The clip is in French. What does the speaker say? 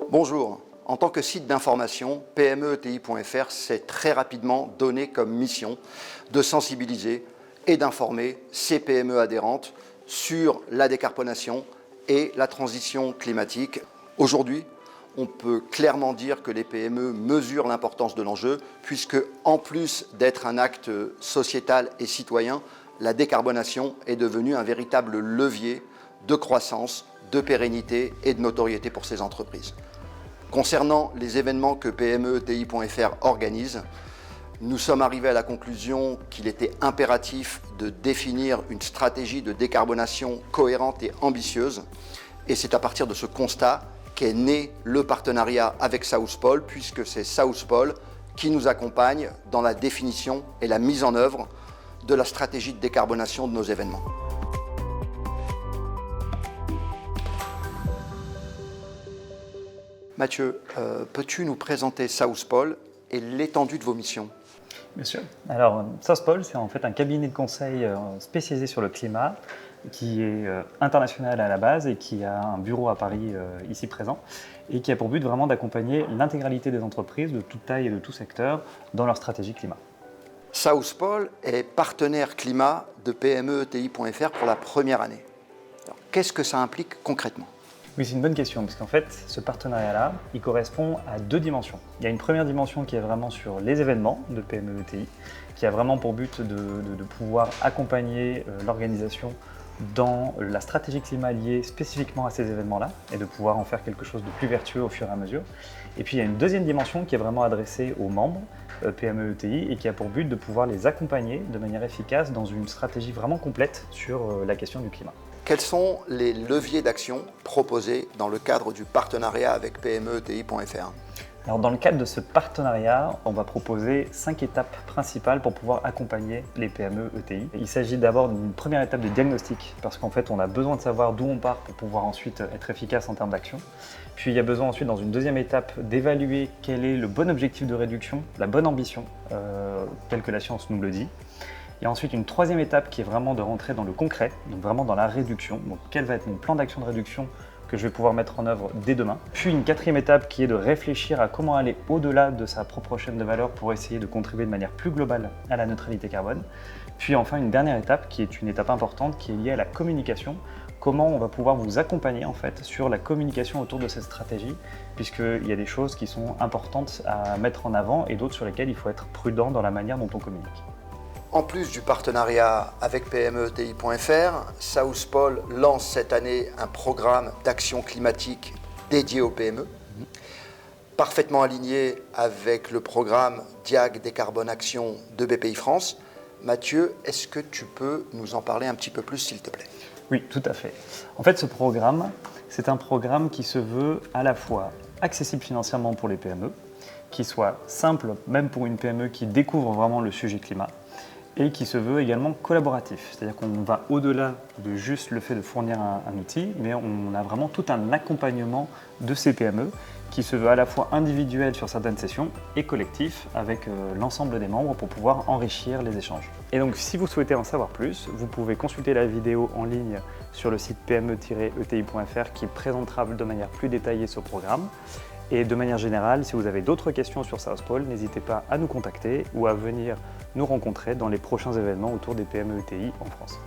Bonjour, en tant que site d'information, PME-ETI.fr s'est très rapidement donné comme mission de sensibiliser et d'informer ces PME adhérentes sur la décarbonation et la transition climatique. Aujourd'hui, on peut clairement dire que les PME mesurent l'importance de l'enjeu, puisque en plus d'être un acte sociétal et citoyen, la décarbonation est devenue un véritable levier de croissance, de pérennité et de notoriété pour ces entreprises. Concernant les événements que PME-ETI.fr organise, nous sommes arrivés à la conclusion qu'il était impératif de définir une stratégie de décarbonation cohérente et ambitieuse. Et c'est à partir de ce constat qu'est né le partenariat avec Southpol, puisque c'est Southpol qui nous accompagne dans la définition et la mise en œuvre de la stratégie de décarbonation de nos événements. Mathieu, peux-tu nous présenter Southpol et l'étendue de vos missions? Bien sûr. Alors, Southpol, c'est en fait un cabinet de conseil spécialisé sur le climat qui est international à la base et qui a un bureau à Paris ici présent et qui a pour but vraiment d'accompagner l'intégralité des entreprises de toute taille et de tout secteur dans leur stratégie climat. Southpol est partenaire climat de PME-ETI.fr pour la première année. Qu'est-ce que ça implique concrètement? Oui, c'est une bonne question, parce qu'en fait, ce partenariat-là, il correspond à deux dimensions. Il y a une première dimension qui est vraiment sur les événements de PME-ETI, qui a vraiment pour but de pouvoir accompagner l'organisation dans la stratégie climat liée spécifiquement à ces événements-là, et de pouvoir en faire quelque chose de plus vertueux au fur et à mesure. Et puis il y a une deuxième dimension qui est vraiment adressée aux membres PME-ETI et qui a pour but de pouvoir les accompagner de manière efficace dans une stratégie vraiment complète sur la question du climat. Quels sont les leviers d'action proposés dans le cadre du partenariat avec PME-ETI.fr? Alors dans le cadre de ce partenariat, on va proposer 5 étapes principales pour pouvoir accompagner les PME-ETI. Il s'agit d'abord d'une première étape de diagnostic, parce qu'en fait on a besoin de savoir d'où on part pour pouvoir ensuite être efficace en termes d'action. Puis il y a besoin ensuite, dans une deuxième étape, d'évaluer quel est le bon objectif de réduction, la bonne ambition, telle que la science nous le dit. Il y a ensuite une troisième étape qui est vraiment de rentrer dans le concret, donc vraiment dans la réduction. Donc quel va être mon plan d'action de réduction que je vais pouvoir mettre en œuvre dès demain. Puis une quatrième étape qui est de réfléchir à comment aller au-delà de sa propre chaîne de valeur pour essayer de contribuer de manière plus globale à la neutralité carbone. Puis enfin une dernière étape qui est une étape importante qui est liée à la communication. Comment on va pouvoir vous accompagner en fait sur la communication autour de cette stratégie, puisqu'il y a des choses qui sont importantes à mettre en avant et d'autres sur lesquelles il faut être prudent dans la manière dont on communique. En plus du partenariat avec PME-ETI.fr, Southpol lance cette année un programme d'action climatique dédié aux PME, parfaitement aligné avec le programme Diag Décarbone Action de BPI-France. Mathieu, est-ce que tu peux nous en parler un petit peu plus, s'il te plaît? Oui, tout à fait. En fait, ce programme, c'est un programme qui se veut à la fois accessible financièrement pour les PME, qui soit simple, même pour une PME qui découvre vraiment le sujet climat, et qui se veut également collaboratif. C'est-à-dire qu'on va au-delà de juste le fait de fournir un outil, mais on a vraiment tout un accompagnement de ces PME qui se veut à la fois individuel sur certaines sessions et collectif avec l'ensemble des membres pour pouvoir enrichir les échanges. Et donc si vous souhaitez en savoir plus, vous pouvez consulter la vidéo en ligne sur le site pme-eti.fr qui présentera de manière plus détaillée ce programme. Et de manière générale, si vous avez d'autres questions sur Southpol, n'hésitez pas à nous contacter ou à venir nous rencontrer dans les prochains événements autour des PME-ETI en France.